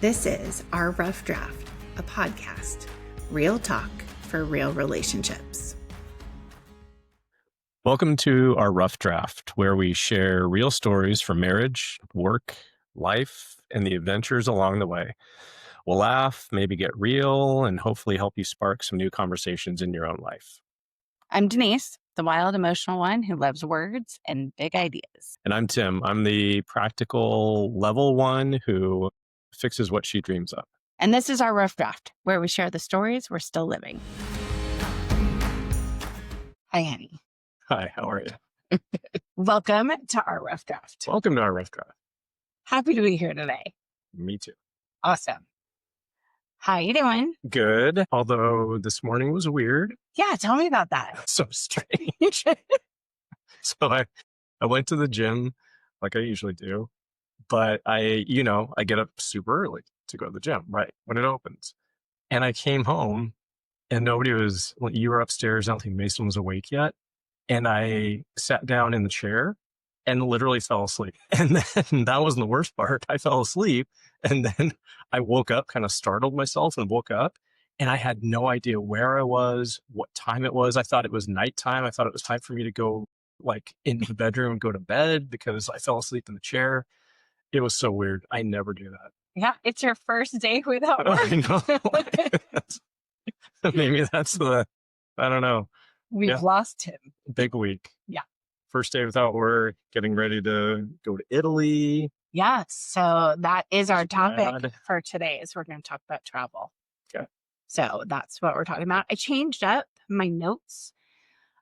This is Our Rough Draft, a podcast, real talk for real relationships. Welcome to Our Rough Draft, where we share real stories from marriage, work, life, and the adventures along the way. We'll laugh, maybe get real, and hopefully help you spark some new conversations in your own life. I'm Denise, the wild, emotional one who loves words and big ideas. And I'm Tim. I'm the practical level one who fixes what she dreams of. And this is Our Rough Draft, where we share the stories we're still living. Hi, honey. Hi, how are you? Welcome to Our Rough Draft. Welcome to Our Rough Draft. Happy to be here today. Me too. Awesome. How you doing? Good, although this morning was weird. Yeah, tell me about that. So strange. So I went to the gym like I usually do, but I get up super early to go to the gym, right when it opens. And I came home and you were upstairs. I don't think Mason was awake yet. And I sat down in the chair and literally fell asleep. And then that wasn't the worst part. I fell asleep and then I woke up, kind of startled myself and woke up. And I had no idea where I was, what time it was. I thought it was nighttime. I thought it was time for me to go into the bedroom and go to bed because I fell asleep in the chair. It was so weird. I never do that. Yeah, it's your first day without work. I know. Maybe that's I don't know. We've lost him. Big week. Yeah. First day without work, getting ready to go to Italy. Yeah, so that is our topic Bad. for today is we're going to talk about travel. Okay. So that's what we're talking about. I changed up my notes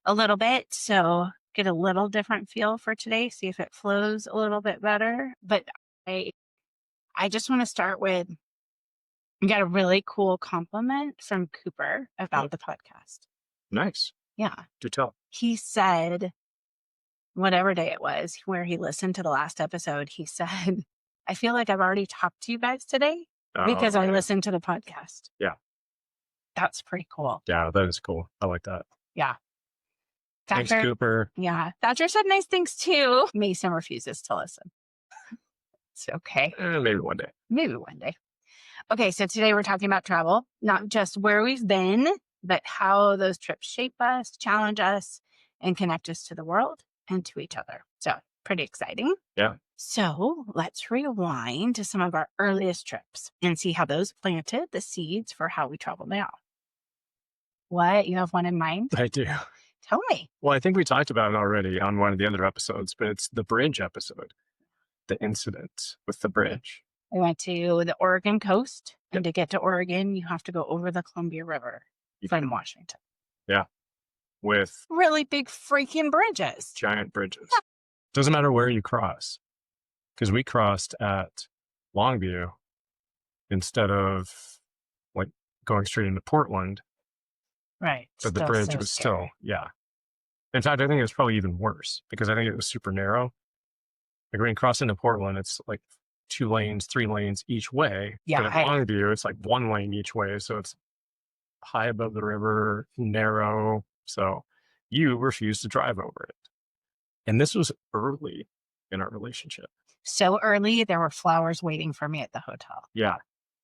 a little bit, so get a little different feel for today, see if it flows a little bit better. But I just want to start with, we got a really cool compliment from Cooper about the podcast. Nice. Yeah. Do tell. He said, whatever day it was where he listened to the last episode, he said, I feel like I've already talked to you guys today because I listened to the podcast. Yeah. That's pretty cool. Yeah, that is cool. I like that. Yeah. Thanks, Cooper. Yeah. Thatcher said nice things too. Mason refuses to listen. It's okay. Maybe one day. Maybe one day. Okay. So today we're talking about travel, not just where we've been, but how those trips shape us, challenge us, and connect us to the world and to each other. So pretty exciting. Yeah. So let's rewind to some of our earliest trips and see how those planted the seeds for how we travel now. What? You have one in mind? I do. Tell me. Well, I think we talked about it already on one of the other episodes, but it's the bridge episode, the incident with the bridge. We went to the Oregon coast, and to get to Oregon, you have to go over the Columbia River from Washington. Yeah. With really big freaking bridges. Giant bridges. Doesn't matter where you cross, because we crossed at Longview instead of going straight into Portland. Right. But the bridge was still, yeah. In fact, I think it was probably even worse because I think it was super narrow. Like when you cross into Portland, it's like 2 lanes, 3 lanes each way. Yeah. But at Longview, it's like 1 lane each way. So it's high above the river, narrow. So you refuse to drive over it. And this was early in our relationship. So early, there were flowers waiting for me at the hotel. Yeah.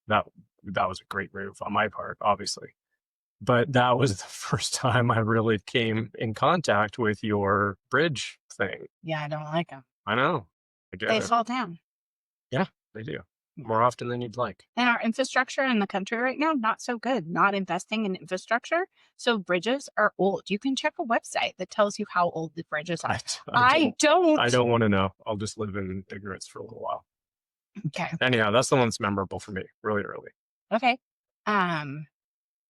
That was a great move on my part, obviously. But that was the first time I really came in contact with your bridge thing. Yeah, I don't like them. I know. I get They it. fall down. Yeah, they do. Yeah. More often than you'd like. And our infrastructure in the country right now, not so good. Not investing in infrastructure. So bridges are old. You can check a website that tells you how old the bridges are. I don't want to know. I'll just live in ignorance for a little while. Okay. Anyhow, that's the one that's memorable for me, really early. Okay.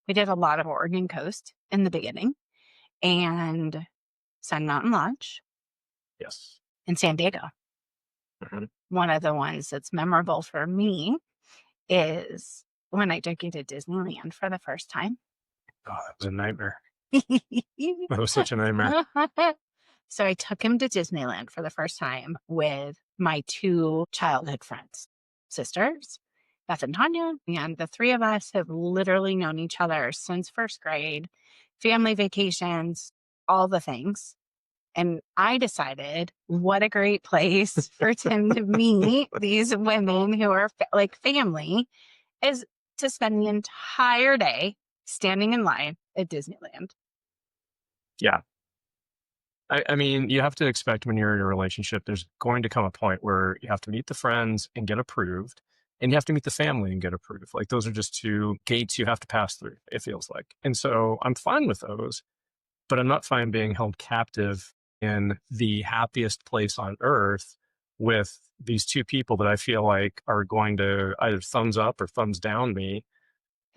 We did a lot of Oregon coast in the beginning and Sun Mountain Lodge. Yes. And San Diego. Mm-hmm. One of the ones that's memorable for me is when I took you to Disneyland for the first time. Oh, that was a nightmare. That was such a nightmare. So I took him to Disneyland for the first time with my 2 childhood friends, sisters, Beth and Tanya, and the 3 of us have literally known each other since first grade, family vacations, all the things. And I decided what a great place for Tim to meet these women who are like family is to spend the entire day standing in line at Disneyland. Yeah. I mean, you have to expect when you're in a relationship, there's going to come a point where you have to meet the friends and get approved, and you have to meet the family and get approved. Like those are just two gates you have to pass through, it feels like. And so I'm fine with those, but I'm not fine being held captive in the happiest place on earth with these two people that I feel like are going to either thumbs up or thumbs down me.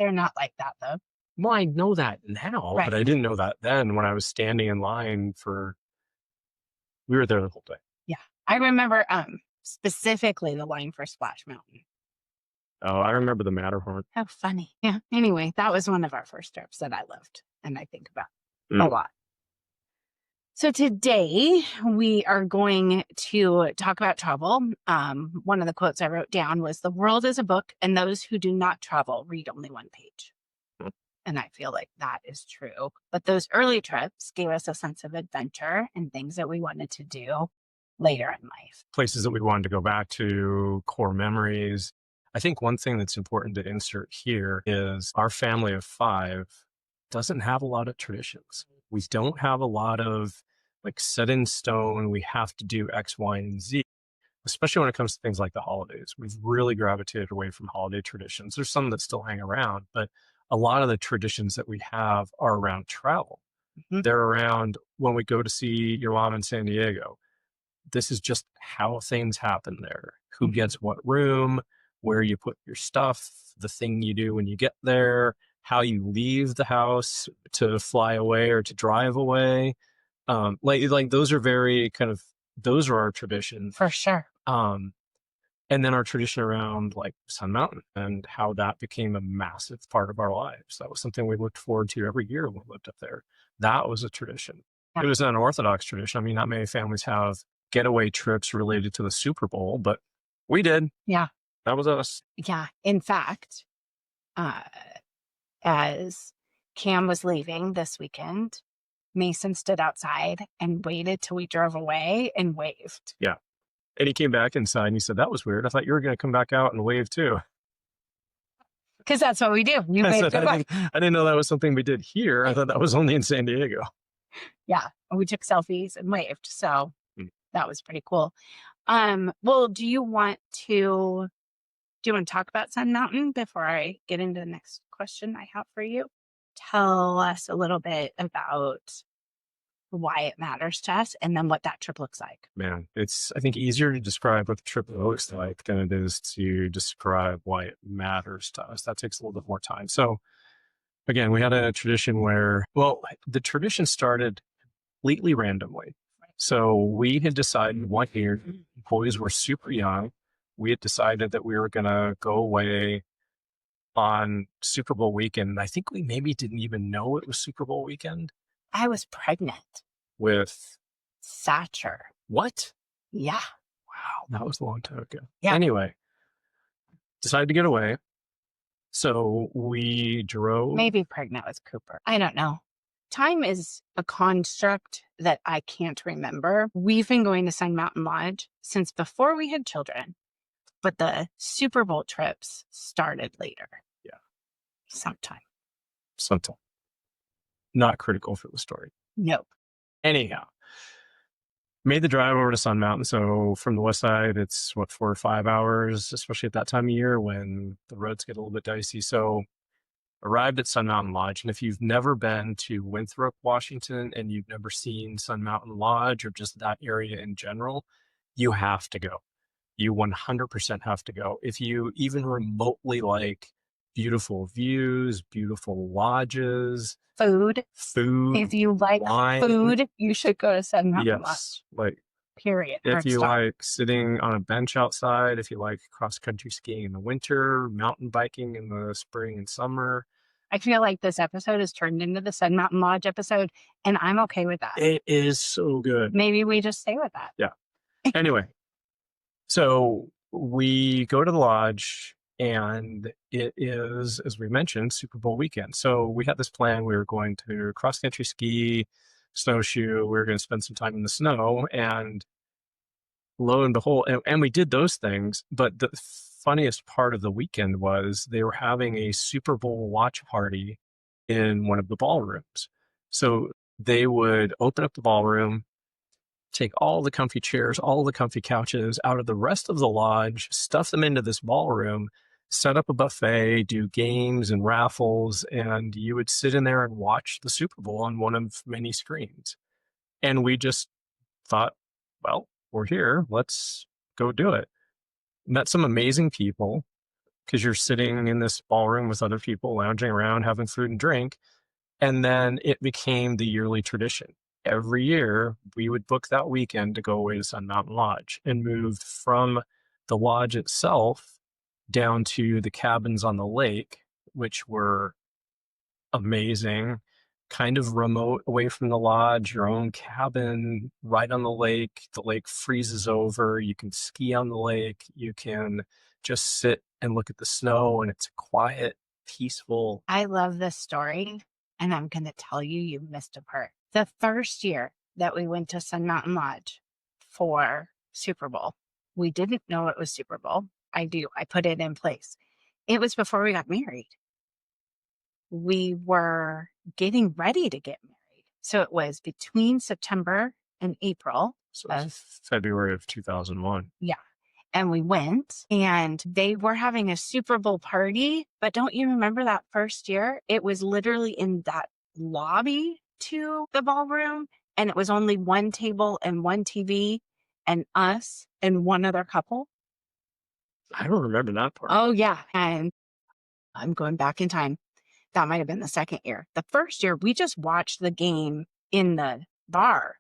They're not like that though. Well, I know that now, Right. but I didn't know that then when I was standing in line we were there the whole day. Yeah. I remember specifically the line for Splash Mountain. Oh, I remember the Matterhorn. How funny. Yeah. Anyway, that was one of our first trips that I loved and I think about a lot. So today we are going to talk about travel. One of the quotes I wrote down was, "The world is a book, and those who do not travel read only one page." And I feel like that is true. But those early trips gave us a sense of adventure and things that we wanted to do later in life. Places that we wanted to go back to, core memories. I think one thing that's important to insert here is our family of 5 doesn't have a lot of traditions. We don't have a lot of like set in stone, we have to do X, Y, and Z, especially when it comes to things like the holidays. We've really gravitated away from holiday traditions. There's some that still hang around, but a lot of the traditions that we have are around travel. They're around when we go to see your mom in San Diego. This is just how things happen there. Who gets what room, where you put your stuff, the thing you do when you get there, how you leave the house to fly away or to drive away. Like those are very those are our traditions. For sure. And then our tradition around like Sun Mountain and how that became a massive part of our lives. That was something we looked forward to every year when we lived up there. That was a tradition. Yeah. It was an unorthodox tradition. I mean, not many families have getaway trips related to the Super Bowl, but we did. Yeah. That was us. Yeah. In fact, as Cam was leaving this weekend, Mason stood outside and waited till we drove away and waved. Yeah. And he came back inside and he said, "That was weird. I thought you were going to come back out and wave too." Because that's what we do. You wave goodbye. I didn't know that was something we did here. I thought that was only in San Diego. Yeah. We took selfies and waved. So that was pretty cool. Well, do you want to talk about Sun Mountain before I get into the next question I have for you? Tell us a little bit about why it matters to us and then what that trip looks like. Man, it's, I think, easier to describe what the trip looks like than it is to describe why it matters to us. That takes a little bit more time. So again, we had a tradition where, well, the tradition started completely randomly. So we had decided one year, boys were super young. We had decided that we were going to go away on Super Bowl weekend. I think we maybe didn't even know it was Super Bowl weekend. I was pregnant with Satcher. What? Yeah. Wow, that was a long time ago. Yeah. Anyway, decided to get away. So we drove. Maybe pregnant with Cooper. I don't know. Time is a construct that I can't remember. We've been going to Sun Mountain Lodge since before we had children, but the Super Bowl trips started later. Yeah. Sometime. Not critical for the story. Nope. Anyhow, made the drive over to Sun Mountain. So from the west side, it's 4 or 5 hours, especially at that time of year when the roads get a little bit dicey. So arrived at Sun Mountain Lodge. And if you've never been to Winthrop, Washington, and you've never seen Sun Mountain Lodge or just that area in general, you have to go. You 100% have to go. If you even remotely like beautiful views, beautiful lodges, food. If you like wine, food, you should go to Sun Mountain Lodge. Yes, like period. if you like sitting on a bench outside, if you like cross-country skiing in the winter, mountain biking in the spring and summer. I feel like this episode has turned into the Sun Mountain Lodge episode, and I'm okay with that. It is so good. Maybe we just stay with that. Yeah. Anyway, so we go to the lodge, and it is, as we mentioned, Super Bowl weekend. So we had this plan. We were going to cross-country ski snowshoe. We were going to spend some time in the snow, and lo and behold, and we did those things. But the funniest part of the weekend was they were having a Super Bowl watch party in one of the ballrooms. So they would open up the ballroom, take all the comfy chairs, all the comfy couches out of the rest of the lodge, stuff them into this ballroom, set up a buffet, do games and raffles, and you would sit in there and watch the Super Bowl on one of many screens. And we just thought, well, we're here, let's go do it. Met some amazing people, because you're sitting in this ballroom with other people, lounging around, having food and drink. And then it became the yearly tradition. Every year, we would book that weekend to go away to Sun Mountain Lodge, and moved from the lodge itself down to the cabins on the lake, which were amazing, kind of remote away from the lodge, your own cabin right on the lake. The lake freezes over. You can ski on the lake. You can just sit and look at the snow, and it's quiet, peaceful. I love this story, and I'm going to tell you, you missed a part. The first year that we went to Sun Mountain Lodge for Super Bowl, we didn't know it was Super Bowl. I put it in place. It was before we got married. We were getting ready to get married. So it was between September and April. So it was February of 2001. Yeah. And we went, and they were having a Super Bowl party. But don't you remember that first year? It was literally in that lobby to the ballroom, and it was only one table and one TV and us and one other couple. I don't remember that part. Oh, yeah. And I'm going back in time. That might have been the second year. The first year, we just watched the game in the bar.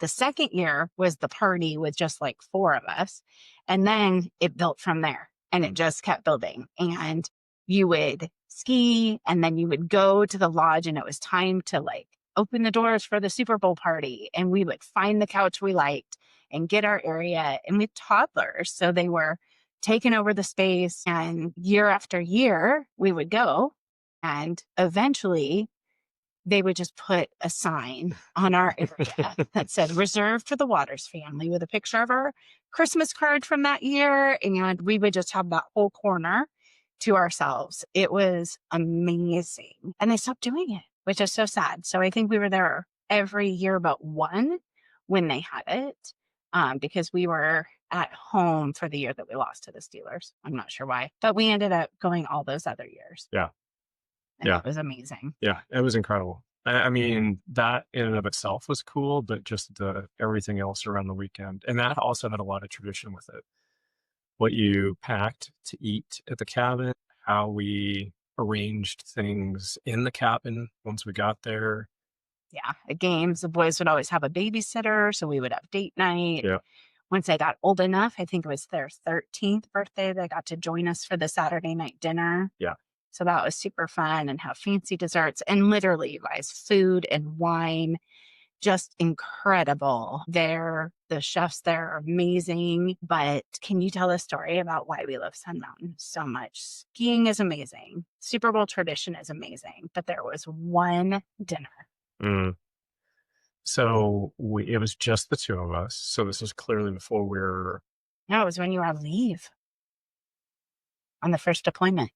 The second year was the party with just like 4 of us. And then it built from there, and it just kept building. And you would ski, and then you would go to the lodge, and it was time to like open the doors for the Super Bowl party. And we would find the couch we liked and get our area. And with toddlers, so they were taking over the space. And year after year, we would go. And eventually, they would just put a sign on our area that said reserved for the Waters family, with a picture of our Christmas card from that year. And we would just have that whole corner to ourselves. It was amazing. And they stopped doing it, which is so sad. So I think we were there every year but one when they had it, because we were at home for the year that we lost to the Steelers. I'm not sure why, but we ended up going all those other years. Yeah. And Yeah. it was amazing. Yeah, it was incredible. I mean, that in and of itself was cool, but just everything else around the weekend. And that also had a lot of tradition with it. What you packed to eat at the cabin, how we arranged things in the cabin once we got there. Yeah. At games, the boys would always have a babysitter, so we would have date night. Yeah. Once they got old enough, I think it was their 13th birthday, they got to join us for the Saturday night dinner. Yeah. So that was super fun, and have fancy desserts, and literally, you guys, food and wine, just incredible. The chefs there are amazing. But can you tell a story about why we love Sun Mountain so much? Skiing is amazing. Super Bowl tradition is amazing. But there was one dinner. So it was just the 2 of us. So this was clearly before we were... No, it was when you were on leave on the first deployment.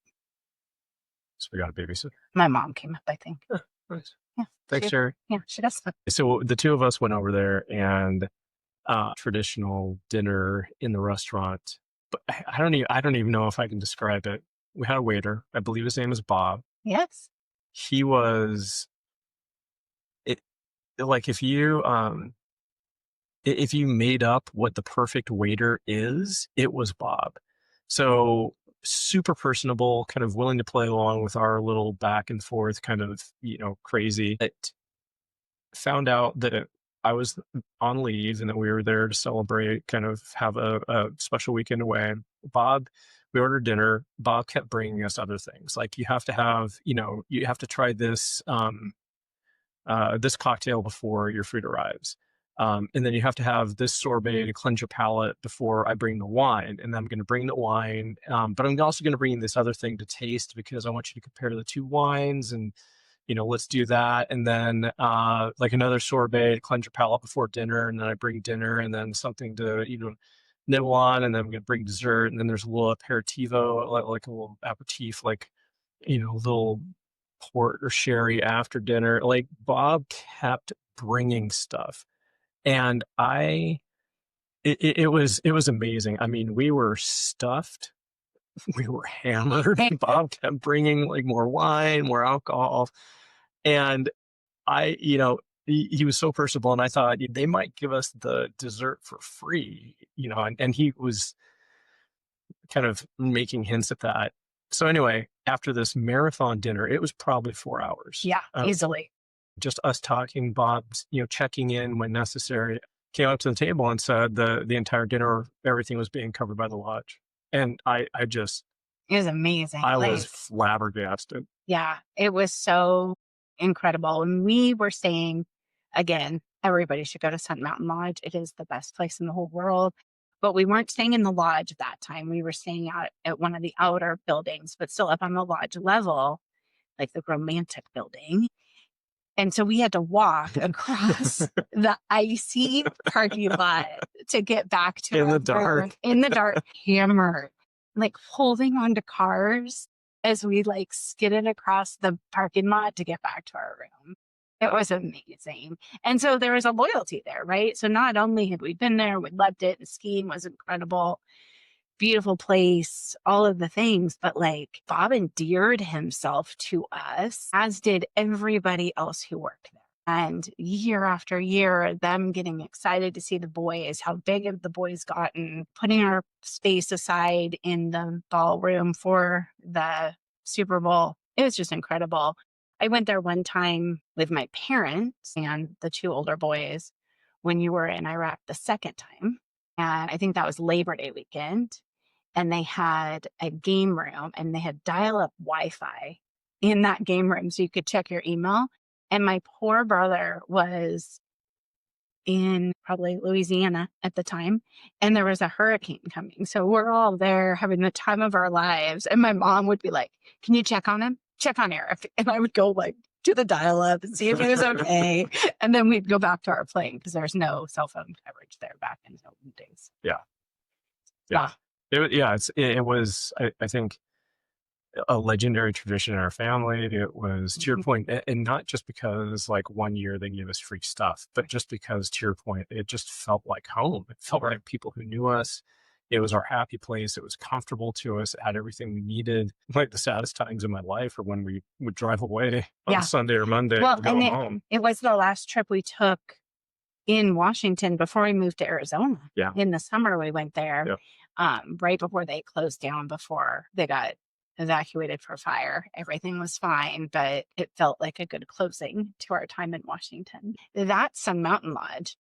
So we got a babysitter. My mom came up, I think. Nice. Yeah. Thanks, Jerry. Yeah, she does. So the 2 of us went over there, and traditional dinner in the restaurant. But I don't even know if I can describe it. We had a waiter. I believe his name is Bob. Yes. He was like, if you made up what the perfect waiter is, it was Bob. So super personable, kind of willing to play along with our little back and forth, kind of, crazy. It found out that I was on leave and that we were there to celebrate, kind of have a special weekend away. We ordered dinner. Bob kept bringing us other things. Like, you have to have, you have to try this, this cocktail before your food arrives. And then you have to have this sorbet to cleanse your palate before I bring the wine. And then I'm going to bring the wine. But I'm also going to bring this other thing to taste, because I want you to compare the 2 wines. And let's do that. And then like another sorbet to cleanse your palate before dinner. And then I bring dinner and then something to, nibble on. And then I'm going to bring dessert. And then there's a little aperitivo, like a little aperitif, like, a little port or sherry after dinner. Like Bob kept bringing stuff. And it was amazing. I mean, we were stuffed. We were hammered. Bob kept bringing like more wine, more alcohol. And he was so personable, and I thought they might give us the dessert for free, and he was kind of making hints at that. So anyway, after this marathon dinner, it was probably 4 hours. Yeah, easily. Just us talking, Bob's, checking in when necessary, came up to the table and said the entire dinner, everything was being covered by the lodge. And it was amazing. I was flabbergasted. Yeah, it was so incredible. And we were staying, again, everybody should go to Sun Mountain Lodge. It is the best place in the whole world. But we weren't staying in the lodge at that time. We were staying out at one of the outer buildings, but still up on the lodge level, like the romantic building. And so we had to walk across the icy parking lot to get back to in the dark, hammered, like holding onto cars as we like skidded across the parking lot to get back to our room. It was amazing. And so there was a loyalty there, right? So not only had we been there, we loved it, and skiing was incredible, beautiful place, all of the things, but like Bob endeared himself to us, as did everybody else who worked there. And year after year, them getting excited to see the boys, how big have the boys gotten, putting our space aside in the ballroom for the Super Bowl. It was just incredible. I went there one time with my parents and the 2 older boys when you were in Iraq the second time. And I think that was Labor Day weekend. And they had a game room, and they had dial-up Wi-Fi in that game room so you could check your email. And my poor brother was in probably Louisiana at the time, and there was a hurricane coming. So we're all there having the time of our lives. And my mom would be like, "Can you check on him? Check on Eric." And I would go like to the dial-up and see if he was okay. And then we'd go back to our plane because there's no cell phone coverage there back in the old days. Yeah. It was, I think, a legendary tradition in our family. It was, to your point, and not just because like one year they gave us free stuff, but just because, to your point, it just felt like home. It felt like people who knew us. It was our happy place. It was comfortable to us. It had everything we needed. Like the saddest times in my life are when we would drive away on Sunday or Monday and go home. It was the last trip we took in Washington before we moved to Arizona. Yeah. In the summer, we went there. Yep. Right before they closed down, before they got evacuated for fire. Everything was fine, but it felt like a good closing to our time in Washington. That's Sun Mountain Lodge.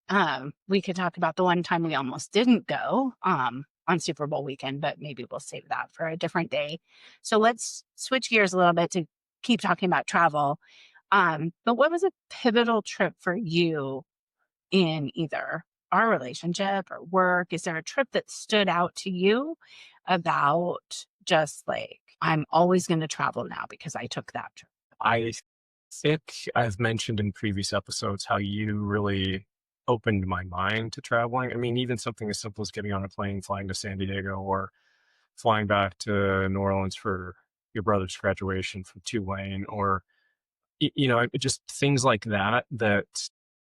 We could talk about the one time we almost didn't go on Super Bowl weekend, but maybe we'll save that for a different day. So let's switch gears a little bit to keep talking about travel. But what was a pivotal trip for you in either our relationship or work? Is there a trip that stood out to you about just like, I'm always going to travel now because I took that trip? I think I've mentioned in previous episodes how you really opened my mind to traveling. I mean, even something as simple as getting on a plane, flying to San Diego, or flying back to New Orleans for your brother's graduation from Tulane, or, just things like that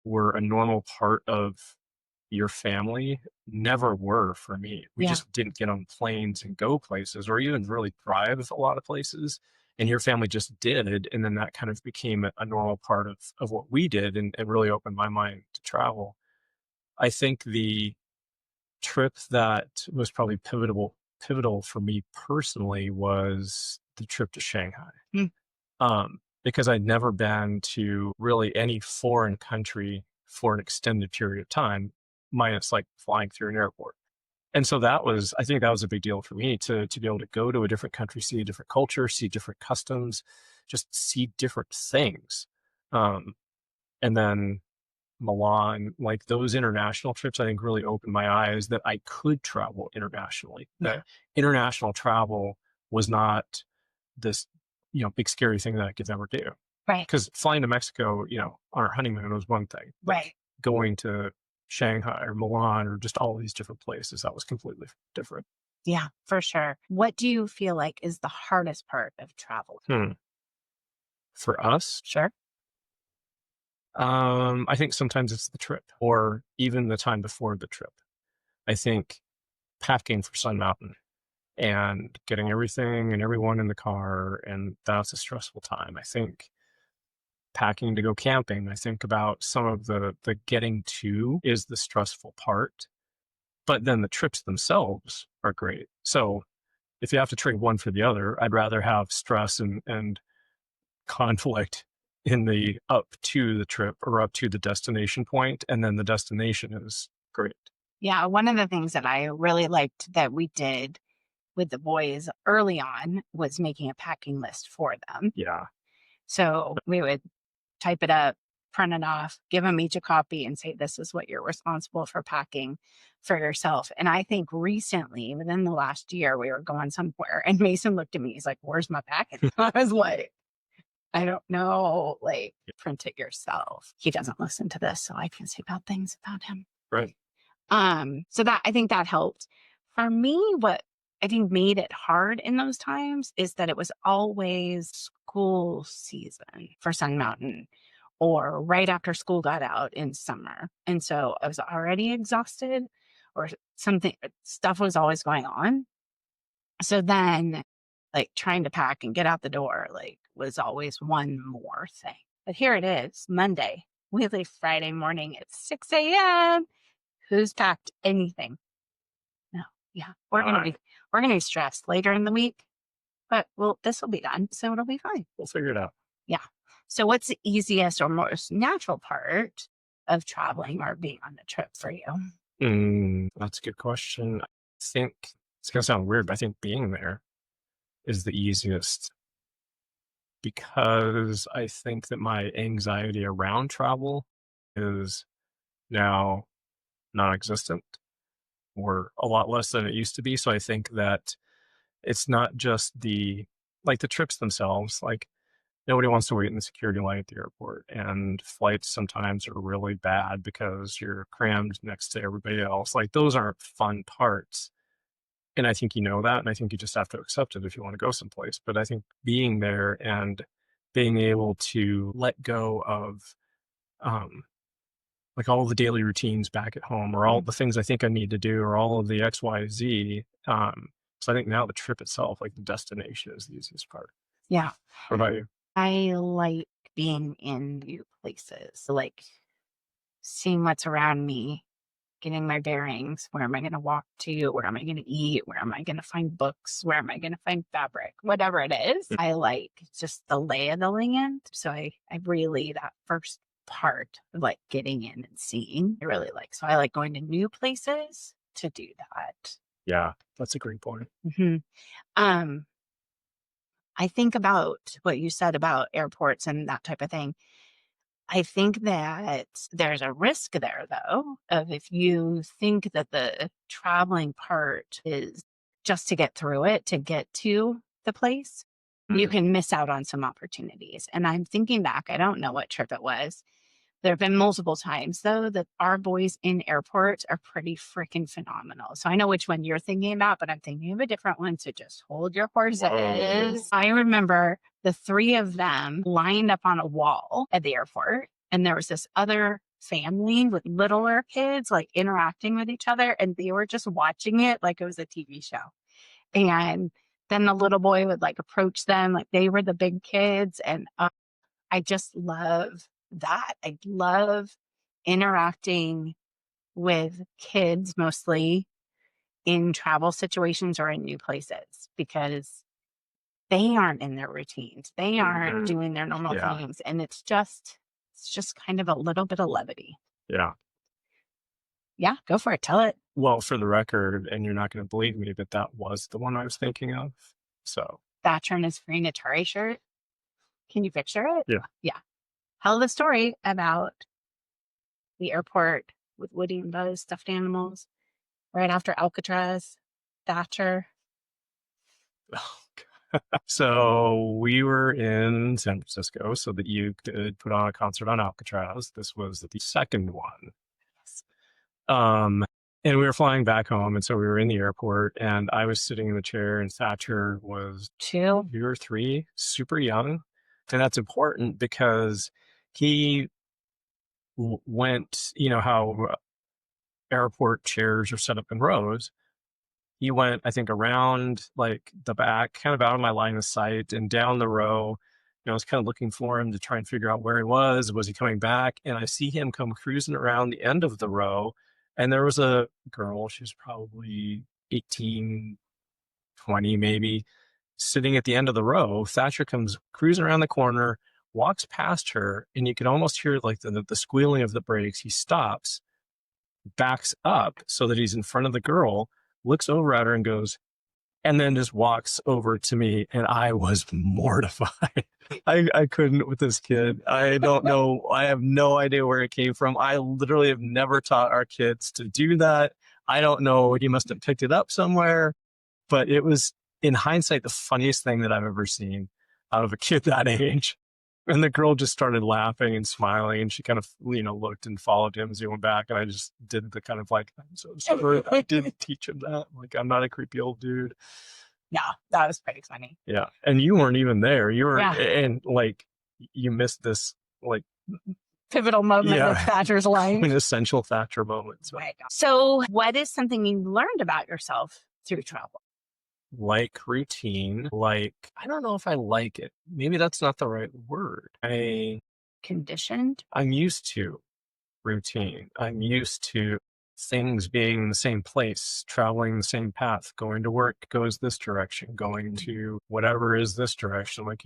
were a normal part of your family never were for me. We just didn't get on planes and go places, or even really drive a lot of places. And your family just did. And then that kind of became a normal part of what we did, and really opened my mind to travel. I think the trip that was probably pivotal for me personally was the trip to Shanghai. Because I'd never been to really any foreign country for an extended period of time, minus like flying through an airport. And so I think that was a big deal for me to be able to go to a different country, see a different culture, see different customs, just see different things. And then Milan, like those international trips, I think really opened my eyes that I could travel internationally. That international travel was not this, big scary thing that I could never do. Right. Because flying to Mexico, on our honeymoon was one thing. Right. Going to Shanghai or Milan or just all these different places, that was completely different. Yeah, for sure. What do you feel like is the hardest part of travel? For us, Sure. I think sometimes it's the trip or even the time before the trip. I think packing for Sun Mountain and getting everything and everyone in the car, and that's a stressful time. I think packing to go camping, I think about some of the getting to is the stressful part, but then the trips themselves are great. So if you have to trade one for the other, I'd rather have stress and conflict in the up to the trip or up to the destination point, and then the destination is great. Yeah, one of the things that I really liked that we did with the boys early on was making a packing list for them. Yeah. So we would type it up, print it off, give them each a copy and say, this is what you're responsible for packing for yourself. And I think recently, within the last year, we were going somewhere and Mason looked at me. He's like, where's my packing? I was like, I don't know, like print it yourself. He doesn't listen to this, so I can say bad things about him. Right. So that I think that helped. For me, what I think made it hard in those times is that it was always school season for Sun Mountain or right after school got out in summer. And so I was already exhausted or something, stuff was always going on. So then like trying to pack and get out the door, like was always one more thing. But here it is, Monday. We leave Friday morning at 6 a.m. Who's packed anything? No. Yeah. We're gonna be stressed later in the week. But well, this will be done, so it'll be fine. We'll figure it out. Yeah. So what's the easiest or most natural part of traveling or being on the trip for you? That's a good question. I think it's gonna sound weird, but I think being there is the easiest because I think that my anxiety around travel is now non-existent or a lot less than it used to be. So I think that it's not just the trips themselves. Like nobody wants to wait in the security line at the airport, and flights sometimes are really bad because you're crammed next to everybody else. Like those aren't fun parts. And I think you know that, and I think you just have to accept it if you want to go someplace. But I think being there and being able to let go of um, all the daily routines back at home, or all the things I think I need to do, or all of the X, Y, Z. So I think now the trip itself, like the destination, is the easiest part. Yeah. What about you? I like being in new places, like seeing what's around me, getting my bearings. Where am I going to walk to? Where am I going to eat? Where am I going to find books? Where am I going to find fabric? Whatever it is, I like just the lay of the land. So I really, that first part of like getting in and seeing, I really like. So I like going to new places to do that. Yeah, that's a great point. I think about what you said about airports and that type of thing. I think that there's a risk there, though, of if you think that the traveling part is just to get through it, to get to the place, you can miss out on some opportunities. And I'm thinking back, I don't know what trip it was. There have been multiple times, though, that our boys in airports are pretty freaking phenomenal. So I know which one you're thinking about, but I'm thinking of a different one. So just hold your horses. Whoa. I remember the three of them lined up on a wall at the airport. And there was this other family with littler kids, like interacting with each other. And they were just watching it like it was a TV show. And then the little boy would like approach them like they were the big kids. And I just love that. I love interacting with kids mostly in travel situations or in new places because they aren't in their routines. They aren't doing their normal things. And it's just kind of a little bit of levity. Yeah. Yeah, go for it. Tell it. Well, for the record, and you're not going to believe me, but that was the one I was thinking of. So Thatcher in his green Atari shirt. Can you picture it? Yeah. Yeah. Tell the story about the airport with Woody and Buzz stuffed animals right after Alcatraz, Thatcher. Oh, God. So we were in San Francisco so that you could put on a concert on Alcatraz. This was the second one. Um, and we were flying back home. And so we were in the airport and I was sitting in the chair and Thatcher was 2 or 3, super young. And that's important because he went, you know, how airport chairs are set up in rows. He went, I think, around like the back, kind of out of my line of sight and down the row. You know, I was kind of looking for him to try and figure out where he was. Was he coming back? And I see him come cruising around the end of the row. And there was a girl, she was probably 18, 20 maybe, sitting at the end of the row. Thatcher comes cruising around the corner, walks past her, and you can almost hear like the squealing of the brakes. He stops, backs up so that he's in front of the girl, looks over at her and goes, and then just walks over to me. And I was mortified. I couldn't with this kid. I don't know. I have no idea where it came from. I literally have never taught our kids to do that. I don't know. He must have picked it up somewhere, but it was, in hindsight, the funniest thing that I've ever seen out of a kid that age. And the girl just started laughing and smiling, and she kind of, you know, looked and followed him as he went back. And I just did the kind of like, I'm so sorry, I didn't teach him that. Like, I'm not a creepy old dude. Yeah, that was pretty funny. Yeah. And you weren't even there. You were, Yeah. and like, you missed this, like, Pivotal moment of Thatcher's life. an essential Thatcher moment. So. Right. So what is something you learned about yourself through travel? Like routine, like, I don't know if I like it. Maybe that's not the right word. Conditioned? I'm used to routine. I'm used to things being in the same place, traveling the same path, going to work goes this direction, going to whatever is this direction. Like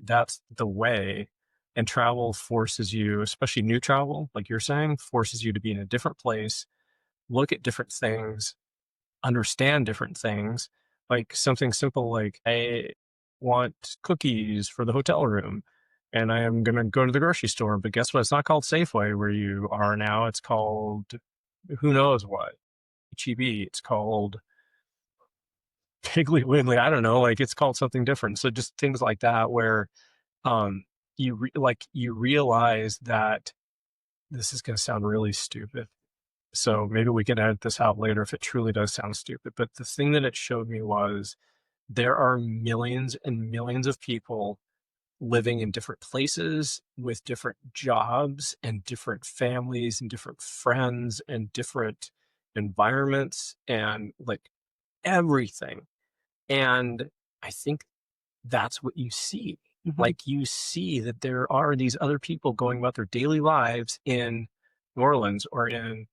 that's the way. And travel forces you, especially new travel, like you're saying, forces you to be in a different place, look at different things, understand different things. Like something simple like, I want cookies for the hotel room and I am going to go to the grocery store. But guess what? It's not called Safeway where you are now. It's called who knows what. HEB. It's called Piggly Wiggly. I don't know. Like it's called something different. So just things like that where you realize that this is going to sound really stupid. So maybe we can edit this out later if it truly does sound stupid. But the thing that it showed me was there are millions and millions of people living in different places with different jobs and different families and different friends and different environments and like everything. And I think that's what you see. Mm-hmm. Like you see that there are these other people going about their daily lives in New Orleans or in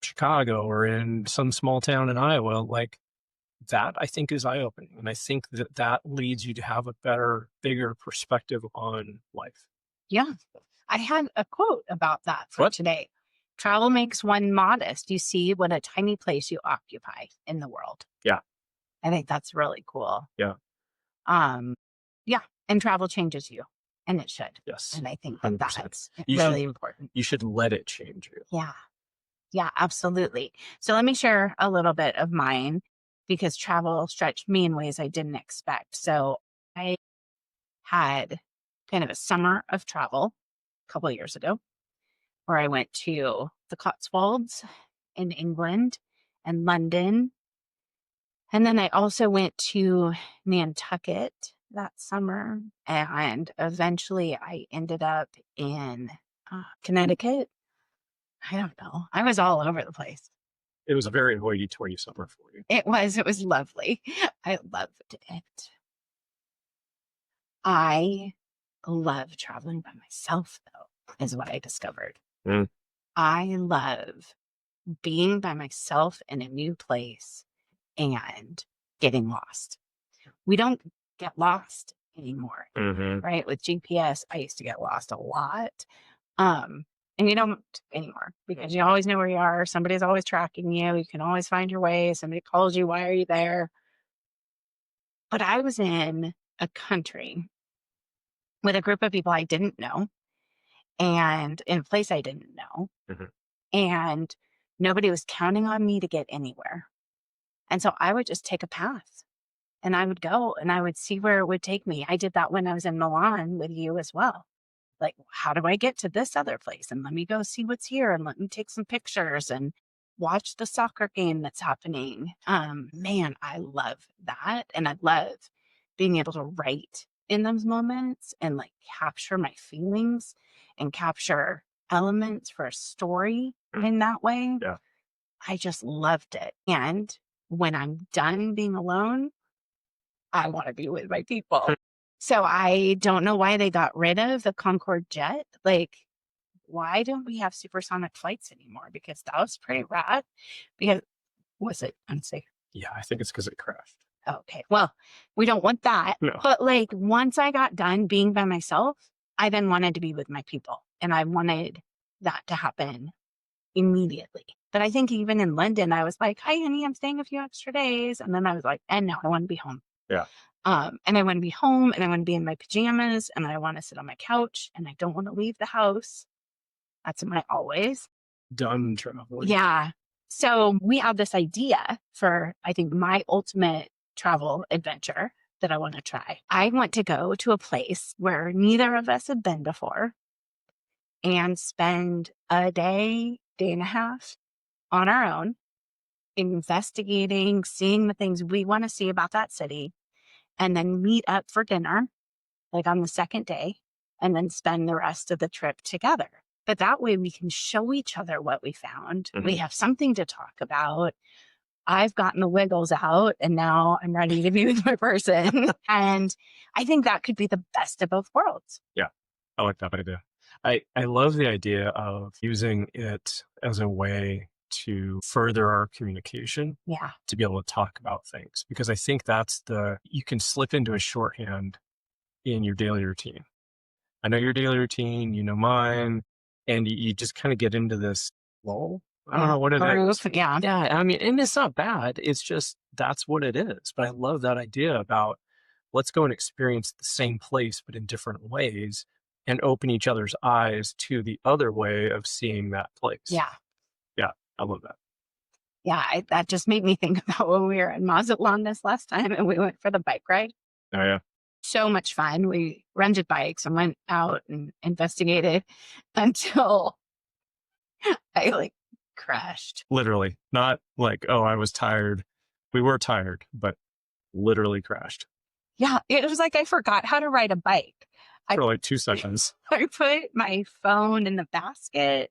Chicago or in some small town in Iowa. Like that, I think, is eye-opening. And I think that leads you to have a better, bigger perspective on life. Yeah. I had a quote about that for today. Travel makes one modest. You see what a tiny place you occupy in the world. Yeah. I think that's really cool. Yeah. Yeah. And travel changes you. And it should. Yes. And I think that 100%. that's really important. You should let it change you. Yeah. Yeah, absolutely. So let me share a little bit of mine because travel stretched me in ways I didn't expect. So I had kind of a summer of travel a couple of years ago where I went to the Cotswolds in England and London. And then I also went to Nantucket that summer. And eventually I ended up in Connecticut. I don't know. I was all over the place. It was a very hoity-toity summer for you. It was lovely. I loved it. I love traveling by myself, though, is what I discovered. Mm. I love being by myself in a new place and getting lost. We don't get lost anymore, right? With GPS, I used to get lost a lot. And you don't anymore because you always know where you are. Somebody's always tracking you. You can always find your way. Somebody calls you. Why are you there? But I was in a country with a group of people I didn't know and in a place I didn't know. And nobody was counting on me to get anywhere. And so I would just take a path and I would go and I would see where it would take me. I did that when I was in Milan with you as well. Like, how do I get to this other place? And let me go see what's here and let me take some pictures and watch the soccer game that's happening. Man, I love that. And I love being able to write in those moments and like capture my feelings and capture elements for a story in that way. Yeah. I just loved it. And when I'm done being alone, I want to be with my people. So I don't know why they got rid of the Concorde jet. Like, why don't we have supersonic flights anymore? Because that was pretty rad. Because was it unsafe? Yeah, I think it's because it crashed. Okay. Well, we don't want that. No. But like once I got done being by myself, I then wanted to be with my people. And I wanted that to happen immediately. But I think even in London, I was like, hi, honey, I'm staying a few extra days. And then I was like, and now I want to be home. Yeah. And I want to be home and I want to be in my pajamas and I want to sit on my couch and I don't want to leave the house. That's my always. Done traveling. Yeah. So we have this idea for, I think, my ultimate travel adventure that I want to try. I want to go to a place where neither of us have been before and spend a day and a half on our own, investigating, seeing the things we want to see about that city, and then meet up for dinner, like on the second day, and then spend the rest of the trip together. But that way we can show each other what we found. Mhm. We have something to talk about. I've gotten the wiggles out and now I'm ready to be with my person. And I think that could be the best of both worlds. Yeah, I like that idea. I love the idea of using it as a way to further our communication, Yeah. to be able to talk about things, because I think you can slip into a shorthand in your daily routine. I know your daily routine, you know mine, and you just kind of get into this lull. I don't know what it is. Yeah. Yeah, I mean, and it's not bad. It's just that's what it is. But I love that idea about let's go and experience the same place, but in different ways, and open each other's eyes to the other way of seeing that place. Yeah. Yeah, I love that. Yeah. That just made me think about when we were in Mazatlan this last time and we went for the bike ride. Oh, yeah. So much fun. We rented bikes and went out and investigated until I like crashed. Literally. Not like, oh, I was tired. We were tired, but literally crashed Yeah. It was like I forgot how to ride a bike. for like 2 seconds. I put my phone in the basket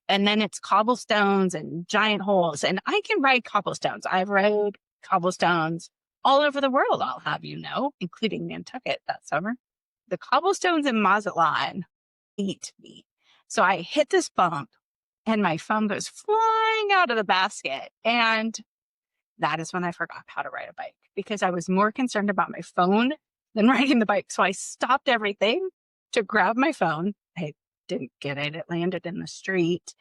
and then it's cobblestones and giant holes. And I can ride cobblestones. I've rode cobblestones all over the world, I'll have you know, including Nantucket that summer. The cobblestones in Mazatlan eat me. So I hit this bump and my phone goes flying out of the basket. And that is when I forgot how to ride a bike because I was more concerned about my phone than riding the bike. So I stopped everything to grab my phone. I didn't get it. It landed in the street.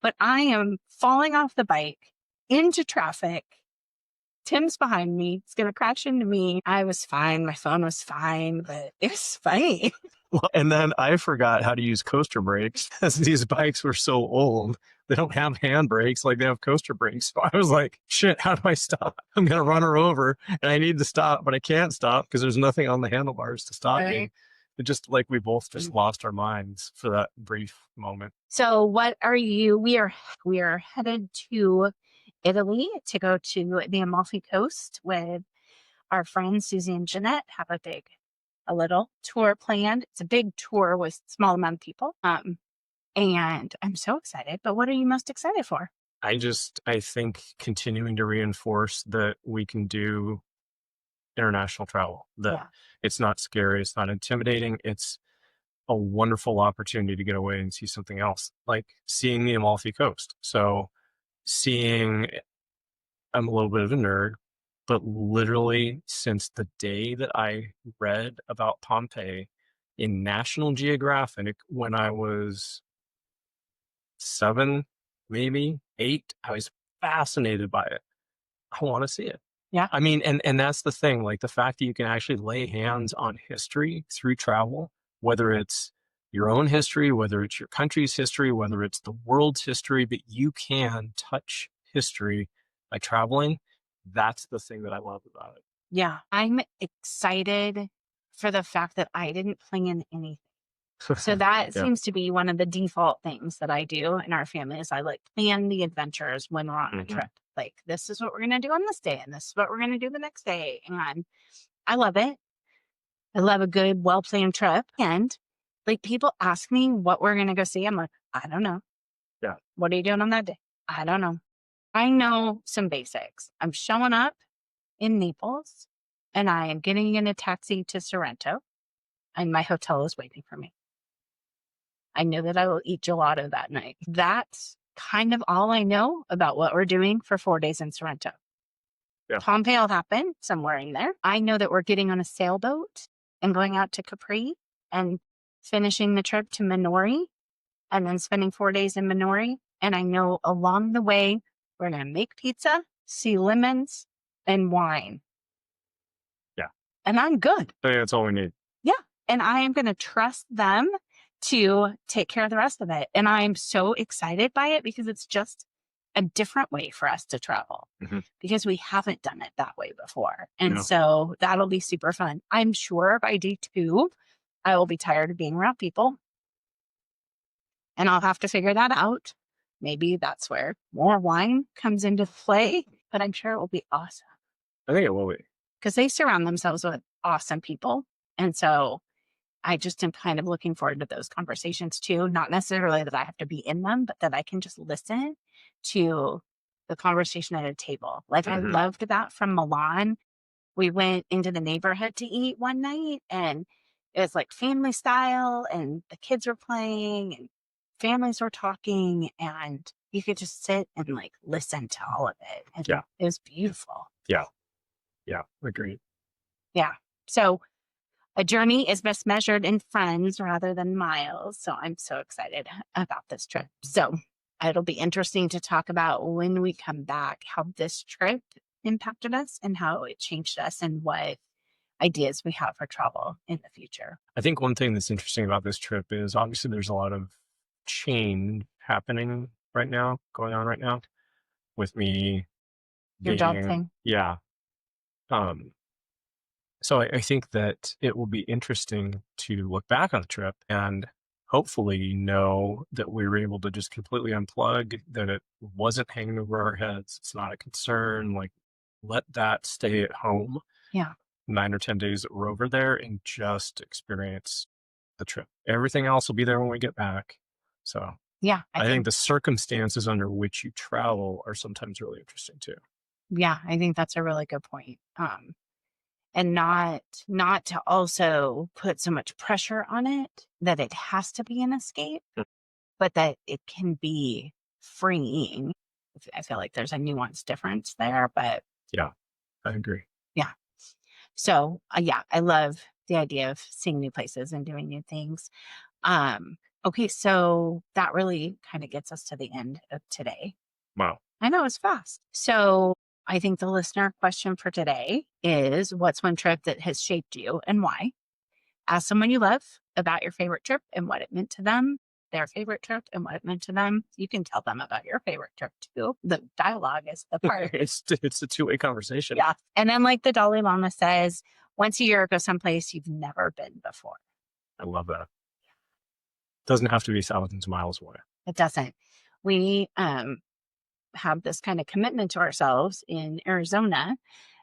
But I am falling off the bike into traffic. Tim's behind me. It's going to crash into me. I was fine. My phone was fine, but it was funny. Well, and then I forgot how to use coaster brakes as these bikes were so old. They don't have hand brakes like they have coaster brakes. So I was like, shit, how do I stop? I'm going to run her over and I need to stop, but I can't stop because there's nothing on the handlebars to stop me. It just like we both just lost our minds for that brief moment. So what are you? We are headed to Italy to go to the Amalfi Coast with our friends Susie and Jeanette. Have a little tour planned. It's a big tour with a small amount of people. And I'm so excited. But what are you most excited for? I think continuing to reinforce that we can do international travel, that it's not scary, it's not intimidating, it's a wonderful opportunity to get away and see something else, like seeing the Amalfi Coast. So I'm a little bit of a nerd, but literally since the day that I read about Pompeii in National Geographic when I was 7, maybe 8, I was fascinated by it. I want to see it. Yeah. I mean, and that's the thing, like the fact that you can actually lay hands on history through travel, whether it's your own history, whether it's your country's history, whether it's the world's history, but you can touch history by traveling. That's the thing that I love about it. Yeah. I'm excited for the fact that I didn't plan anything. So that Yeah. seems to be one of the default things that I do in our family is I like plan the adventures when we're on a Mhm. trip. Like this is what we're going to do on this day and this is what we're going to do the next day. And I love it. I love a good, well-planned trip. And like people ask me what we're going to go see. I'm like, I don't know. Yeah. What are you doing on that day? I don't know. I know some basics. I'm showing up in Naples and I am getting in a taxi to Sorrento and my hotel is waiting for me. I know that I will eat gelato that night. That's kind of all I know about what we're doing for 4 days in Sorrento. Yeah. Pompeii will happen somewhere in there. I know that we're getting on a sailboat and going out to Capri and finishing the trip to Minori and then spending 4 days in Minori. And I know along the way, we're going to make pizza, see lemons, and wine. Yeah. And I'm good. So that's all we need. Yeah. And I am going to trust them to take care of the rest of it. And I'm so excited by it because it's just a different way for us to travel because we haven't done it that way before. And so that'll be super fun. I'm sure by day 2, I will be tired of being around people and I'll have to figure that out. Maybe that's where more wine comes into play, but I'm sure it will be awesome. I think it will be. Because they surround themselves with awesome people. And so I just am kind of looking forward to those conversations too. Not necessarily that I have to be in them, but that I can just listen to the conversation at a table. Like I loved that from Milan. We went into the neighborhood to eat one night and it was like family style and the kids were playing and families were talking and you could just sit and like listen to all of it. And it was beautiful. Yeah. Agreed. Yeah. So a journey is best measured in friends rather than miles. So I'm so excited about this trip. So it'll be interesting to talk about when we come back, how this trip impacted us and how it changed us and what ideas we have for travel in the future. I think one thing that's interesting about this trip is obviously there's a lot of change happening going on right now with me. Your job thing. Yeah. So I think that it will be interesting to look back on the trip and hopefully know that we were able to just completely unplug, that it wasn't hanging over our heads. It's not a concern. Like, let that stay at home. Yeah. 9 or 10 days that we're over there and just experience the trip. Everything else will be there when we get back. So yeah, I think the circumstances under which you travel are sometimes really interesting too. Yeah, I think that's a really good point. And not to also put so much pressure on it that it has to be an escape, but that it can be freeing. I feel like there's a nuanced difference there, but yeah, I agree. Yeah. So I love the idea of seeing new places and doing new things. Okay, so that really kind of gets us to the end of today. Wow. I know it's fast. So I think the listener question for today is what's one trip that has shaped you and why? Ask someone you love about your favorite trip and what it meant to them, their favorite trip and what it meant to them. You can tell them about your favorite trip too. The dialogue is the part. It's a two-way conversation. Yeah. And then like the Dalai Lama says, once a year go someplace you've never been before. I love that. Doesn't have to be thousands of miles away. It doesn't. We have this kind of commitment to ourselves in Arizona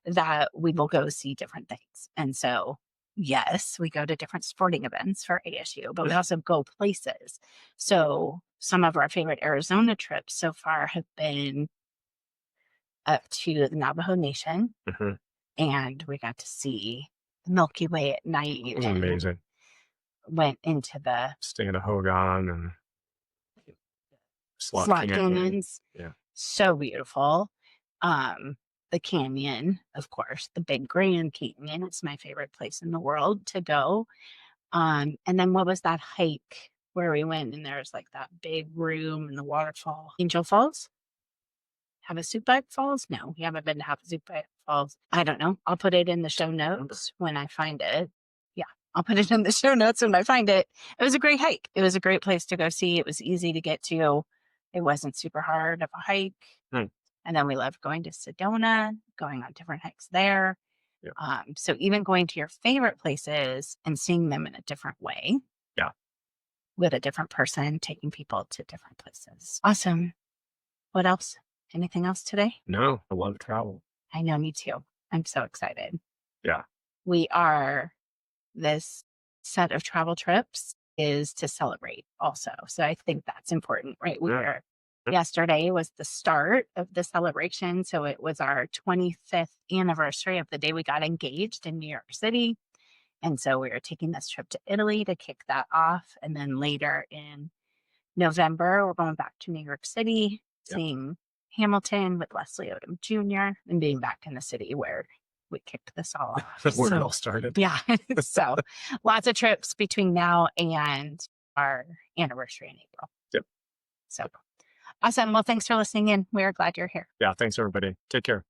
that we will go see different things. And so, yes, we go to different sporting events for ASU, but we also go places. So some of our favorite Arizona trips so far have been up to the Navajo Nation. And we got to see the Milky Way at night. It was amazing. Went into the stay in a Hogan and slot canyons. Yeah. So beautiful. The canyon, of course, the big Grand Canyon. It's my favorite place in the world to go. And then what was that hike where we went and there's like that big room and the waterfall? Angel Falls? Havasupai Falls? No, we haven't been to Havasupai Falls. I don't know. I'll put it in the show notes when I find it. Yeah, I'll put it in the show notes when I find it. It was a great hike. It was a great place to go see. It was easy to get to. It wasn't super hard of a hike. And then we loved going to Sedona, going on different hikes there. So even going to your favorite places and seeing them in a different way. Yeah. With a different person, taking people to different places. Awesome. What else? Anything else today? No, I love travel. I know, me too. I'm so excited. Yeah. This set of travel trips is to celebrate also. So I think that's important, right? Yesterday was the start of the celebration. So it was our 25th anniversary of the day we got engaged in New York City. And so we were taking this trip to Italy to kick that off. And then later in November, we're going back to New York City, seeing Hamilton with Leslie Odom Jr. and being back in the city where we kicked this all off. Where it all started. Yeah. So lots of trips between now and our anniversary in April. Yep. So awesome. Well, thanks for listening in. We're glad you're here. Yeah. Thanks, everybody. Take care.